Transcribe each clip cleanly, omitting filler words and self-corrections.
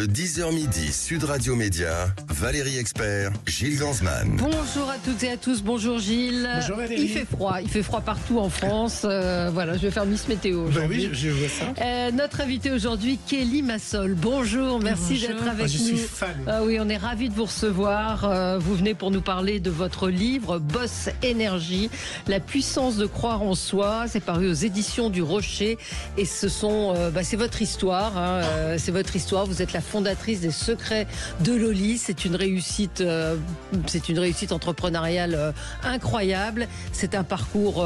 Le 10h midi, Sud Radio Média, Valérie Expert, Gilles Ganzmann. Bonjour à toutes et à tous, bonjour Gilles. Bonjour Valérie. Il fait froid partout en France. Voilà, je vais faire Miss Météo aujourd'hui. Oui, je vois ça. Notre invité aujourd'hui, Kelly Massol. Bonjour, merci d'être avec je nous. suis fan. Oui, on est ravis de vous recevoir. Vous venez pour nous parler de votre livre Boss Énergie, la puissance de croire en soi. C'est paru aux éditions du Rocher et c'est votre histoire. C'est votre histoire. Vous êtes la fondatrice des Secrets de Loli. C'est une réussite entrepreneuriale incroyable. C'est un parcours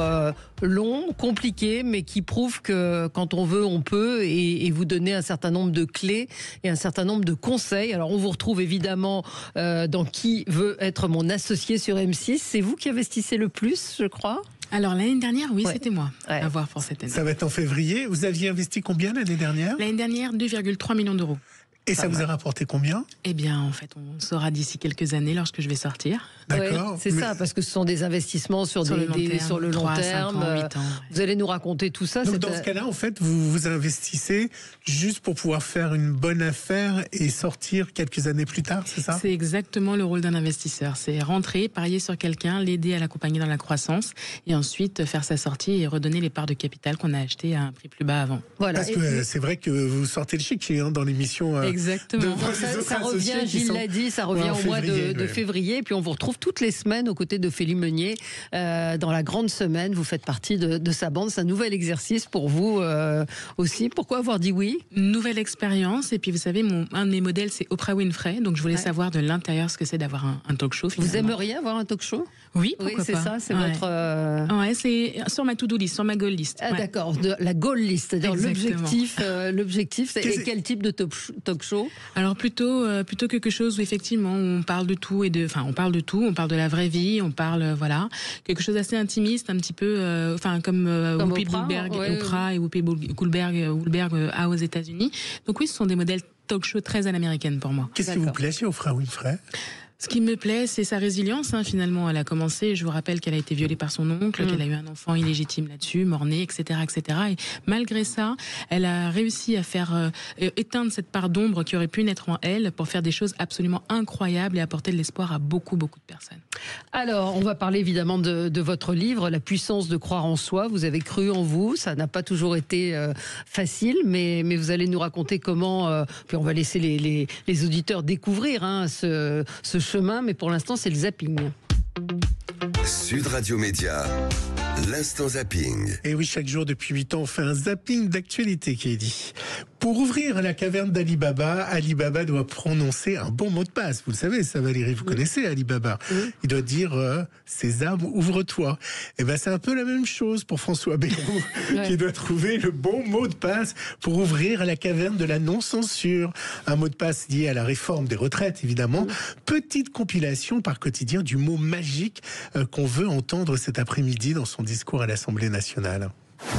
long, compliqué, mais qui prouve que quand on veut, on peut, et vous donner un certain nombre de clés et un certain nombre de conseils. Alors, on vous retrouve évidemment dans Qui veut être mon associé sur M6. C'est vous qui investissez le plus, je crois. Alors l'année dernière, oui, Ouais. c'était moi. Ouais. À voir pour cette année. Ça va être en février. Vous aviez investi combien l'année dernière? L'année dernière, 2,3 millions d'euros. Et ça vous a rapporté combien? Eh bien, en fait, on saura d'ici quelques années lorsque je vais sortir. D'accord. Ouais, c'est ça, parce que ce sont des investissements sur le long 3, terme. 5 ans, 8 ans. Vous allez nous raconter tout ça. Donc dans ce cas-là, en fait, vous investissez juste pour pouvoir faire une bonne affaire et sortir quelques années plus tard, c'est ça? C'est exactement le rôle d'un investisseur. C'est rentrer, parier sur quelqu'un, l'aider à l'accompagner dans la croissance et ensuite faire sa sortie et redonner les parts de capital qu'on a achetées à un prix plus bas avant. Voilà. Parce que c'est vrai que vous sortez le chic dans l'émission. Exactement. Ça revient, Gilles l'a dit, ça revient au mois de février. Et puis on vous retrouve toutes les semaines aux côtés de Félix Meunier dans la grande semaine. Vous faites partie de sa bande. C'est un nouvel exercice pour vous aussi. Pourquoi avoir dit oui? Nouvelle expérience. Et puis vous savez, un de mes modèles, c'est Oprah Winfrey. Donc je voulais savoir de l'intérieur ce que c'est d'avoir un talk show. Vous aimeriez avoir un talk show? Oui, Oui, pourquoi c'est pas. ça, c'est Ouais. votre... Ouais, c'est sur ma to-do list, sur ma goal list. Ah Ouais. d'accord, de la goal list, c'est-à-dire Exactement. l'objectif, c'est et quel type de talk show? Alors plutôt quelque chose où effectivement on parle de tout on parle de tout, on parle de la vraie vie, on parle quelque chose d'assez intimiste, un petit peu comme Whoopi Oprah, Goldberg, ouais. Oprah et Whoopi Goldberg a aux États-Unis. Donc oui, ce sont des modèles talk show très à l'américaine pour moi. Qu'est-ce qui vous plaît chez Oprah Winfrey? Ce qui me plaît, c'est sa résilience. Finalement, elle a commencé. Je vous rappelle qu'elle a été violée par son oncle, qu'elle a eu un enfant illégitime là-dessus, mort-né, etc., etc. Et malgré ça, elle a réussi à faire éteindre cette part d'ombre qui aurait pu naître en elle pour faire des choses absolument incroyables et apporter de l'espoir à beaucoup, beaucoup de personnes. Alors, on va parler évidemment de votre livre, La puissance de croire en soi. Vous avez cru en vous, ça n'a pas toujours été facile, mais vous allez nous raconter comment. Puis on va laisser les auditeurs découvrir ce chemin, mais pour l'instant, c'est le zapping. Sud Radio Média, l'instant zapping. Et oui, chaque jour depuis 8 ans, on fait un zapping d'actualité qui est dit. Pour ouvrir la caverne d'Ali Baba, Ali Baba doit prononcer un bon mot de passe. Vous le savez, ça Valérie, vous connaissez Ali Baba. Il doit dire Sésame, ouvre-toi. Et ben c'est un peu la même chose pour François Bayrou, qui doit trouver le bon mot de passe pour ouvrir la caverne de la non-censure. Un mot de passe lié à la réforme des retraites, évidemment. Petite compilation par quotidien du mot magique qu'on veut entendre cet après-midi dans son discours à l'Assemblée nationale.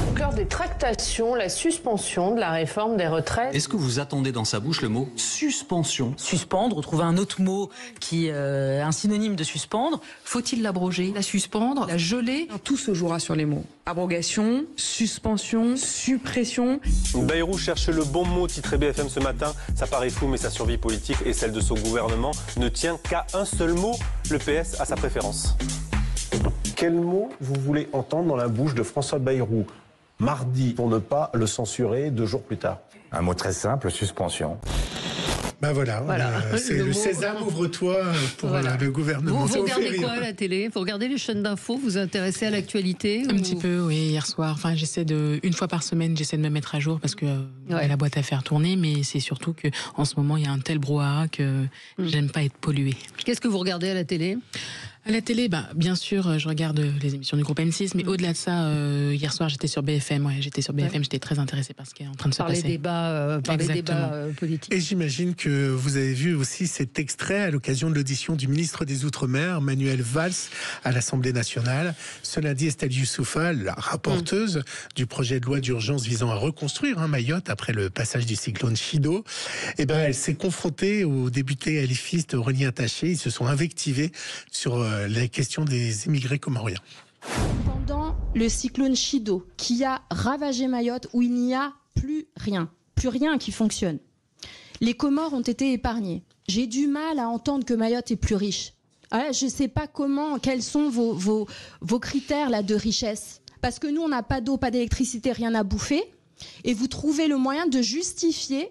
Au cœur des tractations, la suspension de la réforme des retraites. Est-ce que vous attendez dans sa bouche le mot suspension? Suspendre, trouver un autre mot qui est un synonyme de suspendre. Faut-il l'abroger, la suspendre, la geler? Tout se jouera sur les mots. Abrogation, suspension, suppression. Bayrou cherche le bon mot, titré BFM ce matin. Ça paraît fou, mais sa survie politique et celle de son gouvernement ne tient qu'à un seul mot. Le PS a sa préférence. Quel mot vous voulez entendre dans la bouche de François Bayrou mardi pour ne pas le censurer 2 jours plus tard? Un mot très simple, suspension. Ben voilà. C'est le Sésame, ouvre-toi pour le gouvernement. Vous regardez quoi à la télé? Vous regardez les chaînes d'infos? Vous vous intéressez à l'actualité? Un petit peu, oui, hier soir. Une fois par semaine, j'essaie de me mettre à jour parce que y a la boîte à faire tourner, mais c'est surtout que en ce moment, il y a un tel brouhaha que j'aime pas être polluée. Qu'est-ce que vous regardez à la télé? À la télé, bien sûr, je regarde les émissions du groupe M6, mais au-delà de ça, hier soir, j'étais sur BFM. J'étais très intéressée par ce qui est en train de se passer. Par les débats politiques. Et j'imagine que vous avez vu aussi cet extrait à l'occasion de l'audition du ministre des Outre-mer, Manuel Valls, à l'Assemblée nationale. Ce lundi, Estelle Youssoufa, la rapporteuse du projet de loi d'urgence visant à reconstruire Mayotte après le passage du cyclone Chido, elle s'est confrontée aux députés alifistes Aurélien Taché. Ils se sont invectivés sur la question des immigrés comoriens. Pendant le cyclone Chido, qui a ravagé Mayotte, où il n'y a plus rien qui fonctionne. les Comores ont été épargnés. J'ai du mal à entendre que Mayotte est plus riche. Ouais, je ne sais pas quels sont vos critères là, de richesse. Parce que nous, on n'a pas d'eau, pas d'électricité, rien à bouffer. Et vous trouvez le moyen de justifier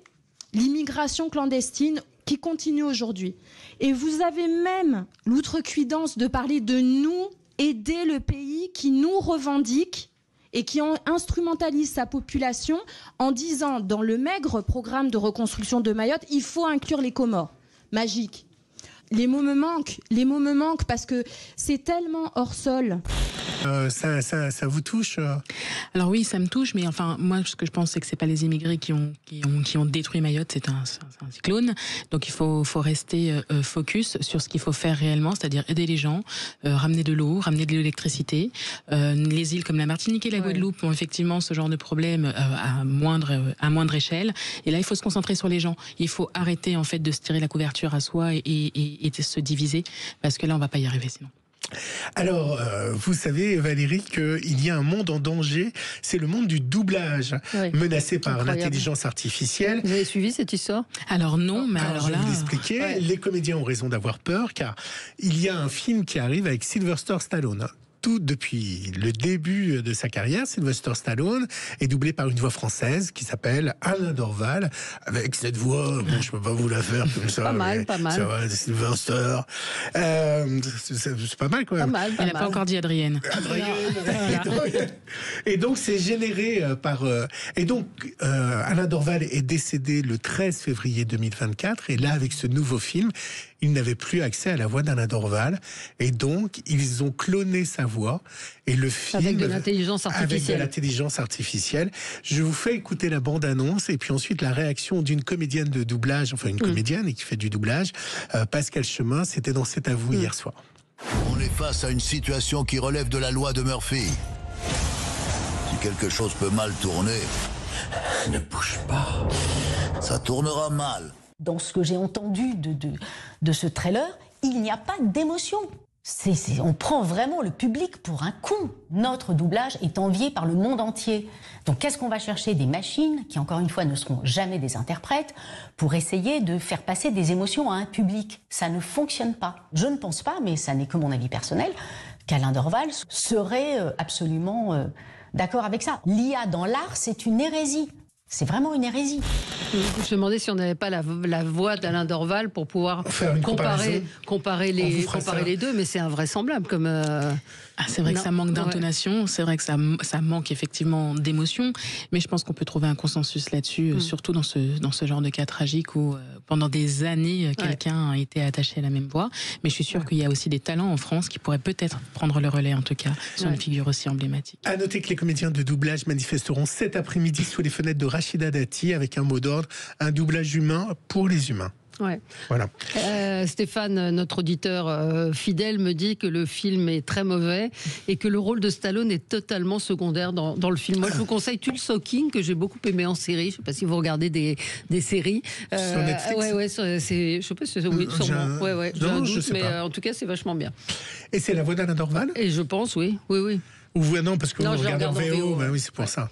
l'immigration clandestine qui continue aujourd'hui. Et vous avez même l'outrecuidance de parler de nous, aider le pays qui nous revendique et qui instrumentalise sa population en disant, dans le maigre programme de reconstruction de Mayotte, il faut inclure les Comores. Magique. Les mots me manquent parce que c'est tellement hors sol. Ça vous touche Alors oui, ça me touche, mais enfin, moi, ce que je pense, c'est que c'est pas les immigrés qui ont détruit Mayotte, c'est un cyclone. Donc il faut rester focus sur ce qu'il faut faire réellement, c'est-à-dire aider les gens, ramener de l'eau, ramener de l'électricité. Les îles comme la Martinique et la Guadeloupe ont effectivement ce genre de problème à moindre échelle. Et là, il faut se concentrer sur les gens. Il faut arrêter en fait de se tirer la couverture à soi et de se diviser, parce que là, on va pas y arriver sinon. Alors, vous savez, Valérie, qu'il y a un monde en danger, c'est le monde du doublage, menacé par l'intelligence artificielle. Vous avez suivi cette histoire? Alors non, mais alors là... Je vais vous l'expliquer. Les comédiens ont raison d'avoir peur, car il y a un film qui arrive avec Sylvester Stallone. Tout depuis le début de sa carrière, Sylvester Stallone est doublé par une voix française qui s'appelle Alain Dorval, avec cette voix, bon, je peux pas vous la faire comme ça. Pas mal. Ça va, Sylvester. C'est pas mal quand même. Il n'a pas encore dit Adrienne. Et donc c'est généré par... Et donc Alain Dorval est décédé le 13 février 2024, et là avec ce nouveau film, ils n'avaient plus accès à la voix d'Alain Dorval, et donc ils ont cloné sa voix, et le film avec de l'intelligence artificielle. Avec de l'intelligence artificielle. Je vous fais écouter la bande-annonce et puis ensuite la réaction d'une comédienne de doublage, enfin une comédienne et qui fait du doublage, Pascal Chemin. C'était dans C'est à vous hier soir. On est face à une situation qui relève de la loi de Murphy. Si quelque chose peut mal tourner, ne bouge pas. Ça tournera mal. Dans ce que j'ai entendu de ce trailer, il n'y a pas d'émotion. On prend vraiment le public pour un con. Notre doublage est envié par le monde entier. Donc qu'est-ce qu'on va chercher? Des machines qui, encore une fois, ne seront jamais des interprètes pour essayer de faire passer des émotions à un public. Ça ne fonctionne pas. Je ne pense pas, mais ça n'est que mon avis personnel, qu'Alain Dorval serait absolument d'accord avec ça. L'IA dans l'art, c'est une hérésie. C'est vraiment une hérésie. Je me demandais si on n'avait pas la voix d'Alain Dorval pour pouvoir comparer les deux, mais c'est invraisemblable comme... c'est vrai que ça manque d'intonation, c'est vrai que ça manque effectivement d'émotion, mais je pense qu'on peut trouver un consensus là-dessus, surtout dans ce genre de cas tragique où pendant des années, quelqu'un a été attaché à la même voix. Mais je suis sûre qu'il y a aussi des talents en France qui pourraient peut-être prendre le relais, en tout cas, sur une figure aussi emblématique. À noter que les comédiens de doublage manifesteront cet après-midi sous les fenêtres de Rachida Dati avec un mot d'ordre, un doublage humain pour les humains. Ouais. Voilà. Stéphane, notre auditeur fidèle, me dit que le film est très mauvais et que le rôle de Stallone est totalement secondaire dans le film. Moi, je vous conseille Tulsa King, que j'ai beaucoup aimé en série. Je ne sais pas si vous regardez des séries. Sur Netflix. Je ne sais pas si c'est sûrement. J'ai un doute, mais en tout cas, c'est vachement bien. Et c'est la voix d'Alain Dorval? Et je pense, oui. Ou non, parce que vous regardez en VO. Ben oui, c'est pour ça.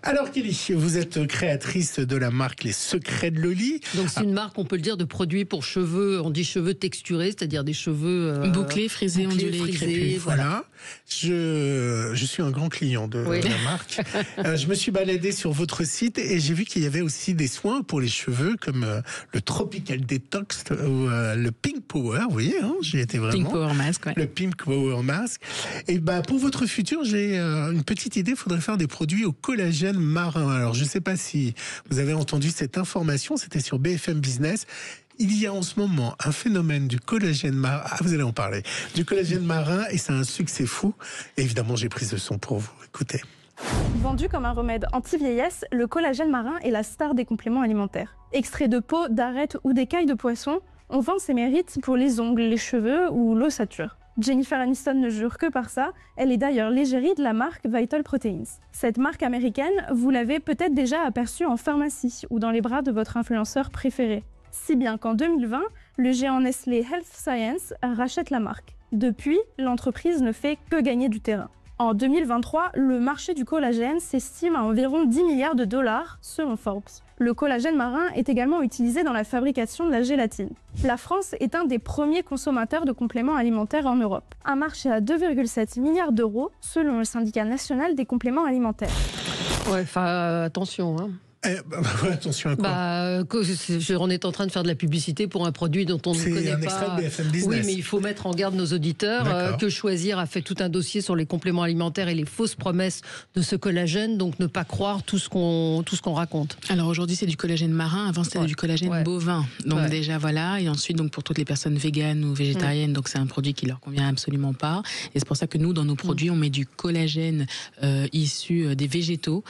Alors, Kelly, vous êtes créatrice de la marque Les Secrets de Loli. Donc, c'est une marque, on peut le dire, de produits pour cheveux. On dit cheveux texturés, c'est-à-dire des cheveux... bouclés, frisés, ondulés, crépus. Voilà. Je suis un grand client de la marque. Je me suis baladé sur votre site et j'ai vu qu'il y avait aussi des soins pour les cheveux, comme le Tropical Detox ou le Pink Power. Vous voyez, j'y étais vraiment. Pink Power Mask, Le Pink Power Mask. Et pour votre futur, j'ai une petite idée. Il faudrait faire des produits au collagène marin. Alors, je ne sais pas si vous avez entendu cette information. C'était sur BFM Business. Il y a en ce moment un phénomène du collagène marin. Vous allez en parler. Du collagène marin, et c'est un succès fou. Et évidemment, j'ai pris ce son pour vous. Écoutez. Vendu comme un remède anti-vieillesse, le collagène marin est la star des compléments alimentaires. Extrait de peau, d'arêtes ou d'écailles de poisson, on vend ses mérites pour les ongles, les cheveux ou l'ossature. Jennifer Aniston ne jure que par ça, elle est d'ailleurs l'égérie de la marque Vital Proteins. Cette marque américaine, vous l'avez peut-être déjà aperçue en pharmacie ou dans les bras de votre influenceur préféré. Si bien qu'en 2020, le géant Nestlé Health Science rachète la marque. Depuis, l'entreprise ne fait que gagner du terrain. En 2023, le marché du collagène s'estime à environ 10 milliards de dollars, selon Forbes. Le collagène marin est également utilisé dans la fabrication de la gélatine. La France est un des premiers consommateurs de compléments alimentaires en Europe. Un marché à 2,7 milliards d'euros, selon le syndicat national des compléments alimentaires. Ouais, enfin, attention, hein. Attention à quoi on est en train de faire de la publicité pour un produit dont on ne connaît pas. C'est un extrait de BFM Business. Oui, mais il faut mettre en garde nos auditeurs que Choisir a fait tout un dossier sur les compléments alimentaires et les fausses promesses de ce collagène, donc ne pas croire tout ce qu'on raconte. Alors aujourd'hui, c'est du collagène marin, avant c'était du collagène bovin. Donc déjà voilà, et ensuite donc pour toutes les personnes véganes ou végétariennes, donc c'est un produit qui leur convient absolument pas. Et c'est pour ça que nous, dans nos produits, on met du collagène issu des végétaux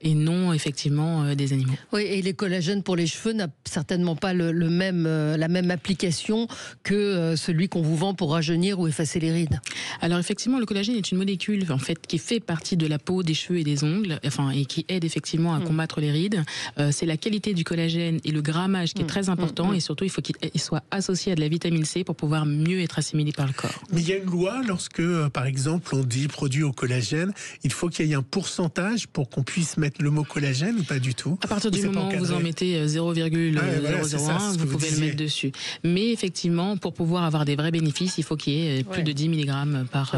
et non effectivement des animaux. Oui, et les collagènes pour les cheveux n'a certainement pas la même application que celui qu'on vous vend pour rajeunir ou effacer les rides. Alors effectivement, le collagène est une molécule en fait qui fait partie de la peau, des cheveux et des ongles, et qui aide effectivement à combattre les rides. C'est la qualité du collagène et le grammage qui est très important, et surtout il faut qu'il soit associé à de la vitamine C pour pouvoir mieux être assimilé par le corps. Mais il y a une loi lorsque, par exemple, on dit produit au collagène, il faut qu'il y ait un pourcentage pour qu'on puisse mettre le mot collagène ou pas du tout? À partir du moment où vous en mettez 0,001, vous pouvez le mettre dessus. Mais effectivement, pour pouvoir avoir des vrais bénéfices, il faut qu'il y ait plus de 10 mg par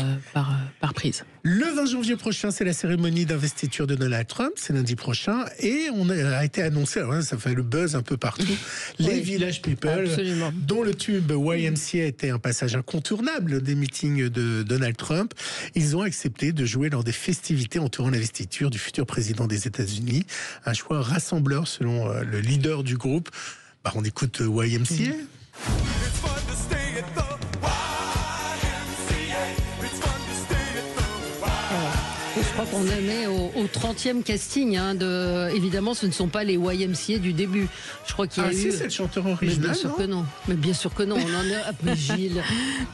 prise. Le 20 janvier prochain, c'est la cérémonie d'investiture de Donald Trump, c'est lundi prochain, et on a été annoncé, alors là, ça fait le buzz un peu partout, les Village People, dont le tube YMCA était un passage incontournable des meetings de Donald Trump. Ils ont accepté de jouer lors des festivités entourant l'investiture du futur président des États-Unis. Un choix rassembleur selon le leader du groupe. On écoute YMCA. Je crois qu'on en est au 30e casting. Évidemment, ce ne sont pas les YMCA du début. Je crois qu'il y a eu... c'est le chanteur original, bien sûr que non. Mais bien sûr que non. On en est... Mais Gilles...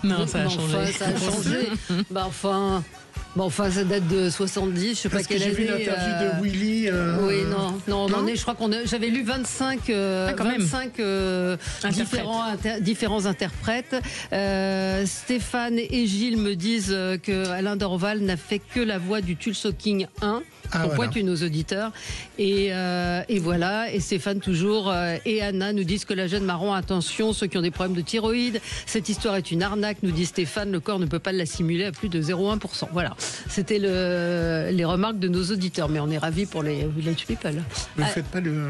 Non, ça a changé. Ça a changé. Enfin, ça date de 70, je sais pas quelle année. J'ai vu l'interview de Willy. Oui, non, on en est, je crois j'avais lu 25 différents interprètes. Stéphane et Gilles me disent que Alain Dorval n'a fait que la voix du Tulsa King 1. Pour pointer nos auditeurs. Et voilà. Et Stéphane toujours et Anna nous disent que la jeune marron, attention, ceux qui ont des problèmes de thyroïde, cette histoire est une arnaque, nous dit Stéphane, le corps ne peut pas l'assimiler à plus de 0,1%. Voilà. C'était les remarques de nos auditeurs. Mais on est ravis pour les Village People. Vous ne faites pas le...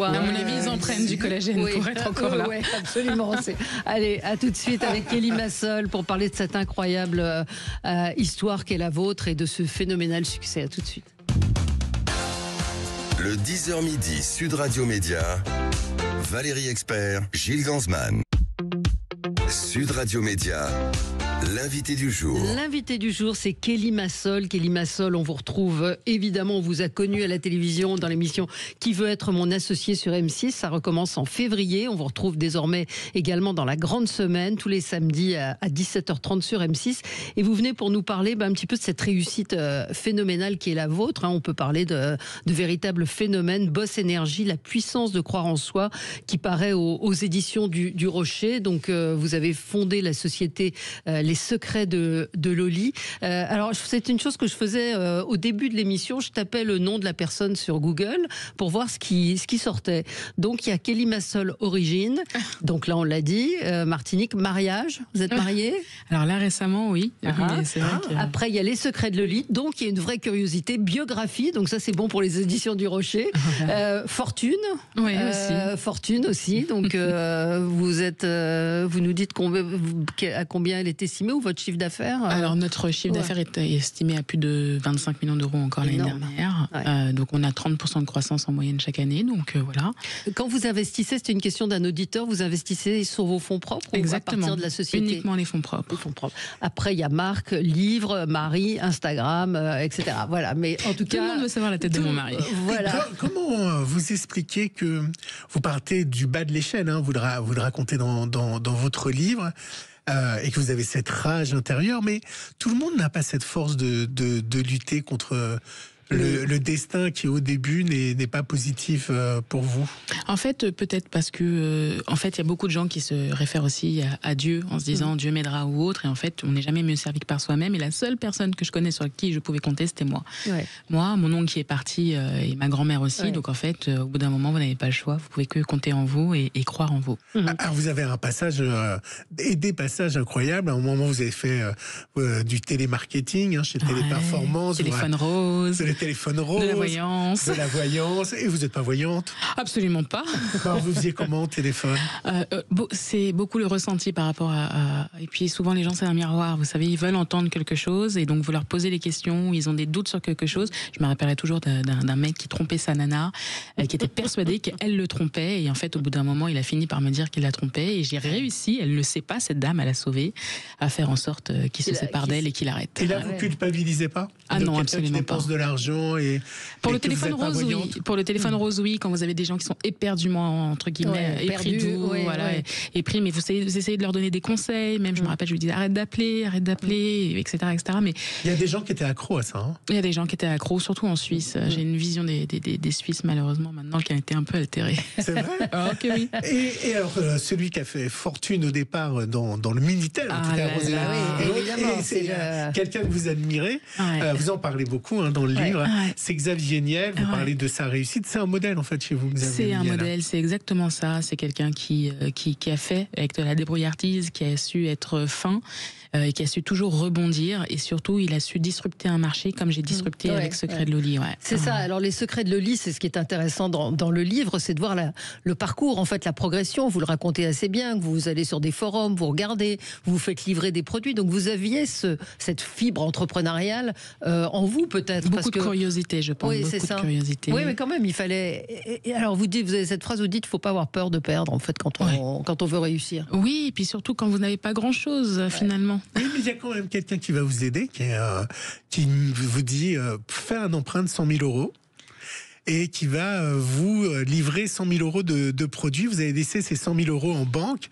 À mon avis, ils en prennent du collagène pour être encore là. Oui, absolument. Allez, à tout de suite avec Kelly Massol pour parler de cette incroyable histoire qu'est la vôtre et de ce phénoménal succès. À tout de suite. Le 10h midi, Sud Radio Média, Valérie Expert, Gilles Gansman. Sud Radio Média, l'invité du jour. L'invité du jour, c'est Kelly Massol. Kelly Massol, on vous retrouve évidemment, on vous a connu à la télévision dans l'émission Qui veut être mon associé sur M6. Ça recommence en février. On vous retrouve désormais également dans la grande semaine, tous les samedis à 17h30 sur M6. Et vous venez pour nous parler un petit peu de cette réussite phénoménale qui est la vôtre. On peut parler de véritables phénomènes. Boss Énergie, la puissance de croire en soi qui paraît aux éditions du Rocher. Donc vous avez fondé la société Les Secrets de Loli. Alors, c'est une chose que je faisais au début de l'émission. Je tapais le nom de la personne sur Google pour voir ce qui sortait. Donc, il y a Kelly Massol Origine. Donc là, on l'a dit. Martinique, mariage. Vous êtes mariés? Alors là, récemment, oui. C'est vrai que... Après, il y a Les Secrets de Loli. Donc, il y a une vraie curiosité. Biographie. Donc, ça, c'est bon pour les éditions du Rocher. Fortune. Oui, aussi. Fortune aussi. Donc, vous nous dites à combien elle est estimée ou votre chiffre d'affaires? Alors notre chiffre d'affaires est estimé à plus de 25 millions d'euros encore l'année dernière. Donc on a 30% de croissance en moyenne chaque année. Donc voilà. Quand vous investissez, c'est une question d'un auditeur, vous investissez sur vos fonds propres? Exactement. Ou à partir de la société? Uniquement les fonds propres. Les fonds propres. Après il y a marque, livre, mari, Instagram, etc. Voilà. Mais en tout cas, tout le monde veut savoir la tête de mon mari. Voilà. Comment vous expliquez que vous partez du bas de l'échelle, vous le racontez dans votre livre, et que vous avez cette rage intérieure, mais tout le monde n'a pas cette force de lutter contre le destin qui au début n'est pas positif pour vous? En fait, peut-être parce que en fait, il y a beaucoup de gens qui se réfèrent aussi à Dieu en se disant Dieu m'aidera ou autre, et en fait, on n'est jamais mieux servi que par soi-même. Et la seule personne que je connais sur qui je pouvais compter, c'était moi. Ouais. Moi, mon oncle qui est parti et ma grand-mère aussi. Ouais. Donc en fait, au bout d'un moment, vous n'avez pas le choix. Vous pouvez que compter en vous et croire en vous. Alors vous avez un passage et des passages incroyables. À un moment, vous avez fait du télémarketing chez Téléperformance. Téléphone rose. Le téléphone rose. De la voyance. De la voyance. Et vous n'êtes pas voyante? Absolument pas. Alors vous faisiez comment au téléphone? C'est beaucoup le ressenti par rapport à... Et puis souvent, les gens, c'est un miroir. Vous savez, ils veulent entendre quelque chose et donc vous leur posez les questions, ils ont des doutes sur quelque chose. Je me rappellerai toujours d'un mec qui trompait sa nana, qui était persuadé qu'elle le trompait, et en fait, au bout d'un moment, il a fini par me dire qu'il la trompait, et j'ai réussi, elle ne le sait pas, cette dame, elle a sauvé, à faire en sorte qu'il se sépare d'elle et qu'il arrête. Et là, vous culpabilisez pas? Ah non, absolument pas. Dépense de l'argent et pour le téléphone rose, oui. Pour le téléphone rose, oui. Quand vous avez des gens qui sont éperdument, entre guillemets, épris, épris, mais vous essayez de leur donner des conseils. Même, je me rappelle, je lui disais arrête d'appeler, etc., etc. Mais il y a des gens qui étaient accros à ça. Hein. Il y a des gens qui étaient accros, surtout en Suisse. J'ai une vision des Suisses, malheureusement, maintenant, qui a été un peu altérée. C'est vrai. Ok, oui. Et alors, celui qui a fait fortune au départ dans le Minitel, en tout cas, c'est quelqu'un que vous admirez. Vous en parlez beaucoup dans le livre. C'est Xavier Niel. Vous parlez de sa réussite. C'est un modèle, en fait, chez vous, Xavier Niel. C'est un modèle, c'est exactement ça. C'est quelqu'un qui a fait avec de la débrouillardise, qui a su être fin, et qui a su toujours rebondir, et surtout il a su disrupter un marché comme j'ai disrupté avec Secret de Loli. C'est ça. Alors les Secrets de Loli, c'est ce qui est intéressant dans le livre, c'est de voir le parcours, en fait, la progression. Vous le racontez assez bien, que vous allez sur des forums, vous regardez, vous faites livrer des produits. Donc vous aviez cette fibre entrepreneuriale en vous, peut-être. Beaucoup de curiosité, je pense. Oui, c'est ça. Curiosité. Oui, mais quand même, il fallait. Et alors vous avez cette phrase, vous dites, il ne faut pas avoir peur de perdre, en fait, quand on veut réussir. Oui, et puis surtout quand vous n'avez pas grand-chose, finalement. Oui, mais il y a quand même quelqu'un qui va vous aider, qui vous dit fais un emprunt de 100 000 € et qui va vous livrer 100 000 € de produits. Vous allez laisser ces 100 000 € en banque.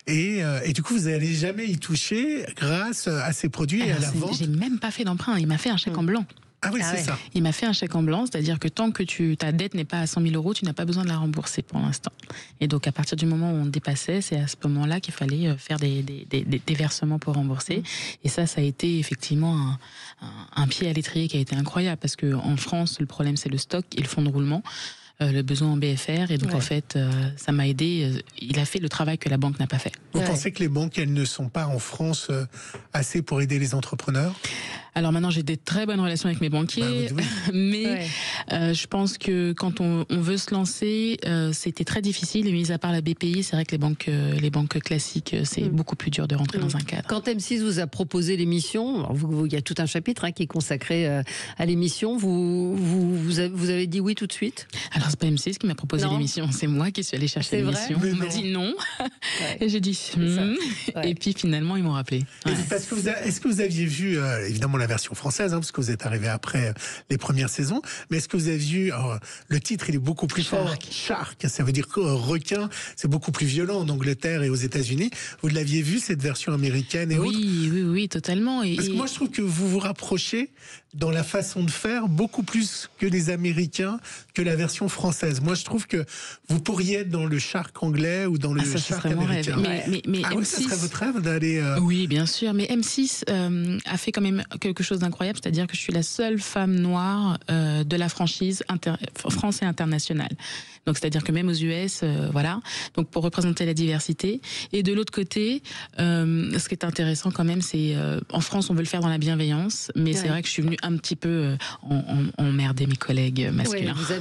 Et du coup, vous n'allez jamais y toucher grâce à ces produits et à la vente. J'ai même pas fait d'emprunt. Il m'a fait un chèque en blanc. Ah oui, c'est ça. Il m'a fait un chèque en blanc, c'est-à-dire que tant que ta dette n'est pas à 100 000 €, tu n'as pas besoin de la rembourser pour l'instant. Et donc, à partir du moment où on dépassait, c'est à ce moment-là qu'il fallait faire des versements pour rembourser. Et ça a été effectivement un pied à l'étrier qui a été incroyable, parce qu'en France, le problème, c'est le stock et le fonds de roulement. Le besoin en BFR, et donc en fait ça m'a aidé. Il a fait le travail que la banque n'a pas fait. Vous pensez que les banques, elles ne sont pas en France assez pour aider les entrepreneurs? Alors maintenant, j'ai des très bonnes relations avec mes banquiers, mais je pense que quand on veut se lancer, c'était très difficile. Et mis à part la BPI, c'est vrai que les banques classiques, c'est beaucoup plus dur de rentrer dans un cadre. Quand M6 vous a proposé l'émission, il y a tout un chapitre qui est consacré à l'émission. Vous avez dit oui tout de suite? Alors c'est pas M6 qui m'a proposé l'émission, c'est moi qui suis allée chercher l'émission. On m'a dit non, et j'ai dit et puis finalement ils m'ont rappelé. Est-ce que vous aviez vu évidemment la version française, parce que vous êtes arrivé après les premières saisons, mais est-ce que vous avez vu, le titre il est beaucoup plus fort, Shark, ça veut dire requin, c'est beaucoup plus violent en Angleterre et aux États-Unis. Vous l'aviez vu cette version américaine et autres? Oui, totalement. Parce que moi je trouve que vous vous rapprochez dans la façon de faire beaucoup plus que les Américains, que la version française. Moi je trouve que vous pourriez être dans le Shark anglais ou dans le Shark américain. Mais M6, ça serait votre rêve d'aller... Oui, bien sûr, mais M6 a fait quand même quelque chose d'incroyable, c'est-à-dire que je suis la seule femme noire de la franchise France et internationale. Donc c'est-à-dire que même aux US, donc pour représenter la diversité. Et de l'autre côté, ce qui est intéressant quand même, c'est en France on veut le faire dans la bienveillance, mais c'est vrai que je suis venue un petit peu emmerder mes collègues masculins. Vous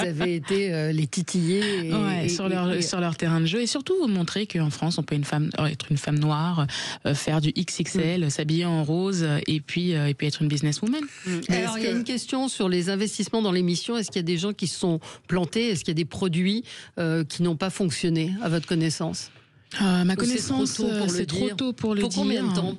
avez été les titiller sur leur terrain de jeu, et surtout montrer qu'en France on peut être une femme noire, faire du XXL, s'habiller en rose, et puis être une businesswoman. Alors il y a une question sur les investissements dans l'émission. Est-ce qu'il y a des gens qui se sont plantés? Est-ce qu'il y a des produits qui n'ont pas fonctionné à votre connaissance? Ma connaissance, c'est trop tôt pour le dire. Pour combien de temps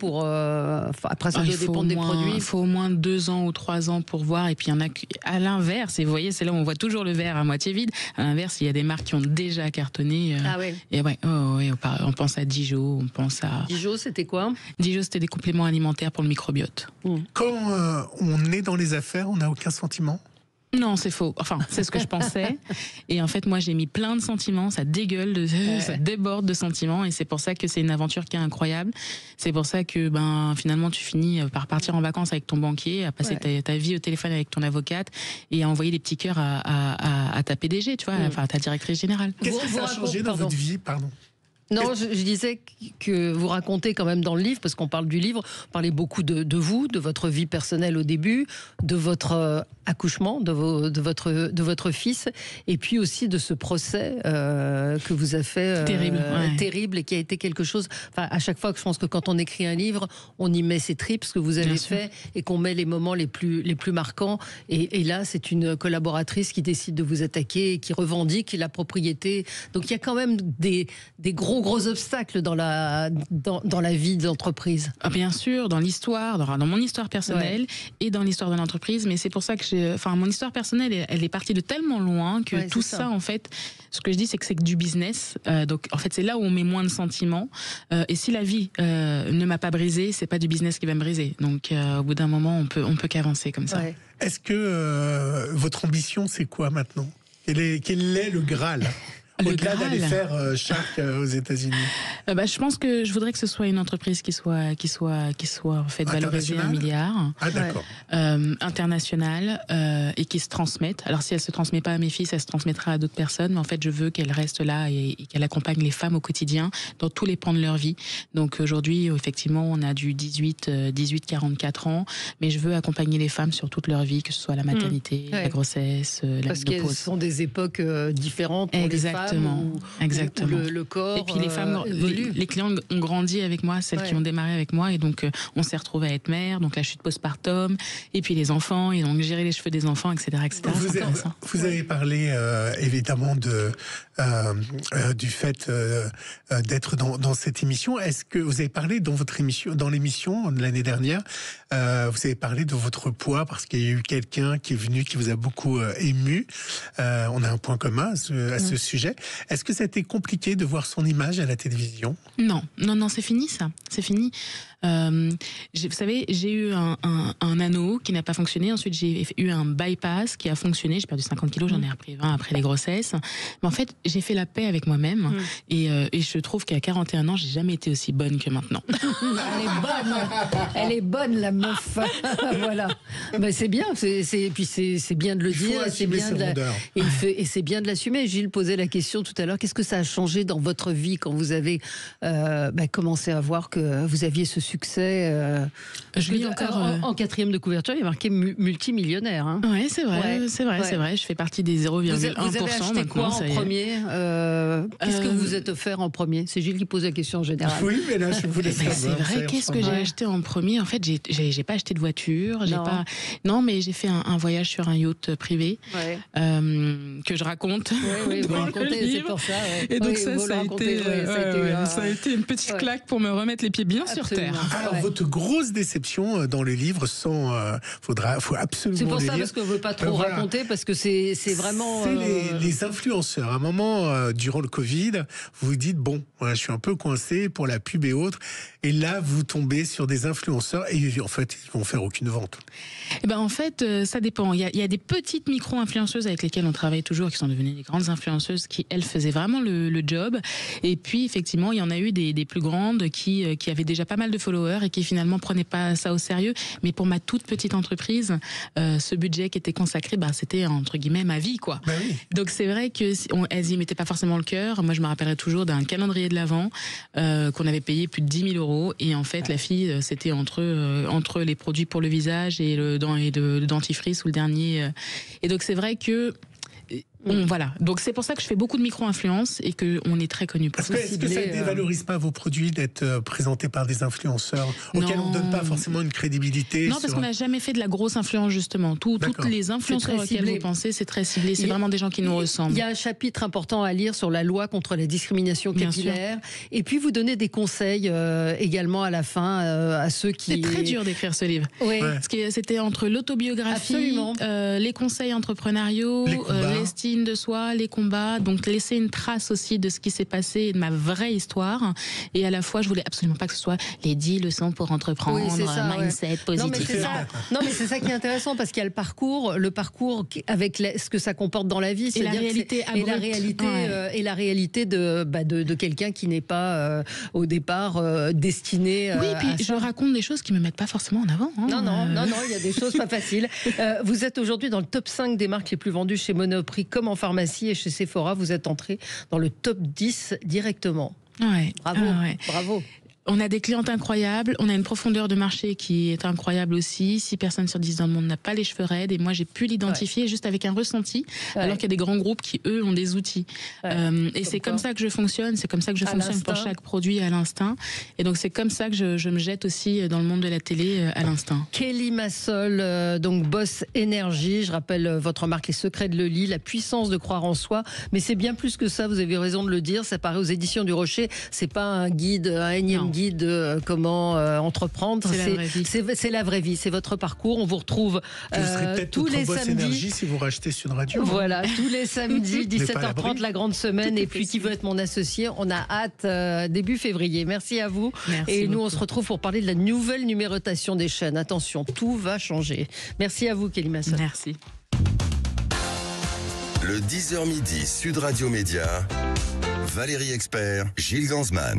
après, ça doit dépendre des produits. Il faut au moins 2 ans ou 3 ans pour voir. Et puis, il y en a à l'inverse. Et vous voyez, c'est là où on voit toujours le verre à moitié vide. À l'inverse, il y a des marques qui ont déjà cartonné. Ah oui. Et on pense à Dijon, on pense à... Dijon, c'était quoi? Dijon, c'était des compléments alimentaires pour le microbiote. Quand on est dans les affaires, on n'a aucun sentiment? Non, c'est faux. Enfin, c'est ce que je pensais. Et en fait, moi, j'ai mis plein de sentiments. Ça dégueule, ça déborde de sentiments. Et c'est pour ça que c'est une aventure qui est incroyable. C'est pour ça que, finalement, tu finis par partir en vacances avec ton banquier, à passer ta vie au téléphone avec ton avocate et à envoyer des petits cœurs à ta PDG, tu vois, à ta directrice générale. Qu'est-ce que ça a changé dans votre vie, pardon? Non, je disais que vous racontez quand même dans le livre, parce qu'on parle du livre, vous parlez beaucoup de vous, de votre vie personnelle au début, de votre accouchement, de votre fils, et puis aussi de ce procès que vous a fait terrible et qui a été quelque chose. Enfin, à chaque fois que je pense que quand on écrit un livre, on y met ses tripes, ce que vous avez fait, et qu'on met les moments les plus marquants. Et là, c'est une collaboratrice qui décide de vous attaquer, et qui revendique la propriété. Donc il y a quand même des gros obstacles dans la vie de l'entreprise. Bien sûr, dans l'histoire, dans mon histoire personnelle et dans l'histoire de l'entreprise, mais c'est pour ça que mon histoire personnelle, elle est partie de tellement loin que tout ça, en fait, ce que je dis, c'est que c'est du business. Donc, en fait, c'est là où on met moins de sentiments. Et si la vie ne m'a pas brisé, c'est pas du business qui va me briser. Donc, au bout d'un moment, on peut qu'avancer comme ça. Ouais. Est-ce que votre ambition, c'est quoi maintenant? Quel est le Graal? Au-delà d'aller faire Shark aux États-Unis. Je pense que je voudrais que ce soit une entreprise qui soit en fait valorisée 1 milliard. Ah d'accord. Internationale et qui se transmette. Alors si elle se transmet pas à mes fils, elle se transmettra à d'autres personnes. Mais en fait, je veux qu'elle reste là et qu'elle accompagne les femmes au quotidien dans tous les pans de leur vie. Donc aujourd'hui, effectivement, on a du 18-44 ans, mais je veux accompagner les femmes sur toute leur vie, que ce soit la maternité, la grossesse, la ménopause. Parce qu'elles sont des époques différentes pour les femmes. Exactement. Le corps. Et puis les femmes, les clients ont grandi avec moi, celles qui ont démarré avec moi, et donc on s'est retrouvés à être mère. Donc là, je suis de postpartum, et puis les enfants, et donc gérer les cheveux des enfants, etc., etc. Vous avez parlé évidemment du fait d'être dans cette émission. Est-ce que vous avez parlé dans l'émission de l'année dernière, vous avez parlé de votre poids parce qu'il y a eu quelqu'un qui est venu qui vous a beaucoup ému. On a un point commun à ce sujet. Est-ce que ça a été compliqué de voir son image à la télévision? Non, c'est fini ça. C'est fini. Vous savez, j'ai eu un anneau qui n'a pas fonctionné. Ensuite, j'ai eu un bypass qui a fonctionné. J'ai perdu 50 kilos, j'en ai repris 20 après les grossesses. Mais en fait, j'ai fait la paix avec moi-même. Et je trouve qu'à 41 ans, j'ai jamais été aussi bonne que maintenant. Elle est bonne, la meuf. Voilà. C'est bien. Puis c'est bien de le dire. Et c'est bien de l'assumer. Gilles posait la question tout à l'heure. Qu'est-ce que ça a changé dans votre vie quand vous avez commencé à voir que vous aviez ce succès? Je lis encore en 4e de couverture, il y a marqué multimillionnaire. Hein. Oui, c'est vrai, c'est vrai. Je fais partie des 0,1%. Vous avez acheté quoi en premier? Qu'est-ce que vous vous êtes offert en premier? C'est Gilles qui pose la question en général. Oui, mais là, je voulais savoir. C'est vrai, qu'est-ce que j'ai acheté en premier? En fait, j'ai pas acheté de voiture. Non, mais j'ai fait un voyage sur un yacht privé que je raconte. Oui, vous racontez, c'est pour ça. Et donc ça a été une petite claque pour me remettre les pieds bien sur terre. Alors, votre grosse déception dans le livre, faut absolument c'est pour le ça, lire. Parce qu'on ne veut pas trop raconter, parce que c'est vraiment... C'est les influenceurs. À un moment, durant le Covid, vous vous dites, je suis un peu coincé pour la pub et autres. Et là, vous tombez sur des influenceurs et en fait, ils vont faire aucune vente. En fait, ça dépend. Il y a des petites micro-influenceuses avec lesquelles on travaille toujours, qui sont devenues des grandes influenceuses, qui, elles, faisaient vraiment le job. Et puis, effectivement, il y en a eu des plus grandes qui avaient déjà pas mal de followers et qui finalement prenaient pas ça au sérieux. Mais pour ma toute petite entreprise, ce budget qui était consacré, c'était entre guillemets ma vie, quoi. Oui. Donc c'est vrai que elles y mettaient pas forcément le cœur. Moi, je me rappellerai toujours d'un calendrier de l'Avent qu'on avait payé plus de 10 000 €. Et en fait, la fille, c'était entre les produits pour le visage et le dentifrice ou le dernier. Et donc c'est vrai que Voilà. Donc c'est pour ça que je fais beaucoup de micro-influence et qu'on est très connu pour ça. Est-ce que ça ne dévalorise pas vos produits d'être présentés par des influenceurs auxquels on ne donne pas forcément une crédibilité? Non, parce qu'on n'a jamais fait de la grosse influence, justement. Toutes les influenceurs auxquels vous pensez, c'est très ciblé. C'est vraiment des gens qui nous ressemblent. Il y a un chapitre important à lire sur la loi contre la discrimination capillaire. Et puis vous donnez des conseils également à la fin à ceux qui... C'est très dur d'écrire ce livre. Oui. Parce que c'était entre l'autobiographie, les conseils entrepreneuriaux, l'estime de soi, les combats, donc laisser une trace aussi de ce qui s'est passé et de ma vraie histoire. Et à la fois, je voulais absolument pas que ce soit les 10 leçons pour entreprendre, mindset positif. Non, mais c'est ça qui est intéressant parce qu'il y a le parcours avec ce que ça comporte dans la vie, et la réalité et la réalité de quelqu'un qui n'est pas au départ destiné. Oui, puis je raconte des choses qui me mettent pas forcément en avant. Non, il y a des choses pas faciles. Vous êtes aujourd'hui dans le top 5 des marques les plus vendues chez Monoprix, comme en pharmacie, et chez Sephora, vous êtes entré dans le top 10 directement. Ouais. Bravo. On a des clientes incroyables, on a une profondeur de marché qui est incroyable aussi. 6 personnes sur 10 dans le monde n'a pas les cheveux raides, et moi j'ai pu l'identifier juste avec un ressenti, alors qu'il y a des grands groupes qui eux ont des outils. Et c'est comme ça que je fonctionne, c'est comme ça que je fonctionne pour chaque produit à l'instinct. Et donc c'est comme ça que je me jette aussi dans le monde de la télé à l'instinct. Kelly Massol, donc Boss Énergie, je rappelle votre marque Les Secrets de Lely, la puissance de croire en soi, mais c'est bien plus que ça, vous avez raison de le dire, ça paraît aux éditions du Rocher, c'est pas un guide, un énième guide de comment entreprendre. C'est la vraie vie, c'est votre parcours. On vous retrouve tous les samedis. Énergie si vous rachetez Sud Radio. Voilà, tous les samedis, 17h30, la grande semaine. Et puis qui veut être mon associé, on a hâte début février. Merci à vous. Et nous, on se retrouve pour parler de la nouvelle numérotation des chaînes. Attention, tout va changer. Merci à vous, Kelly Massol. Merci. Le 10h midi, Sud Radio Média, Valérie Expert, Gilles Gansman.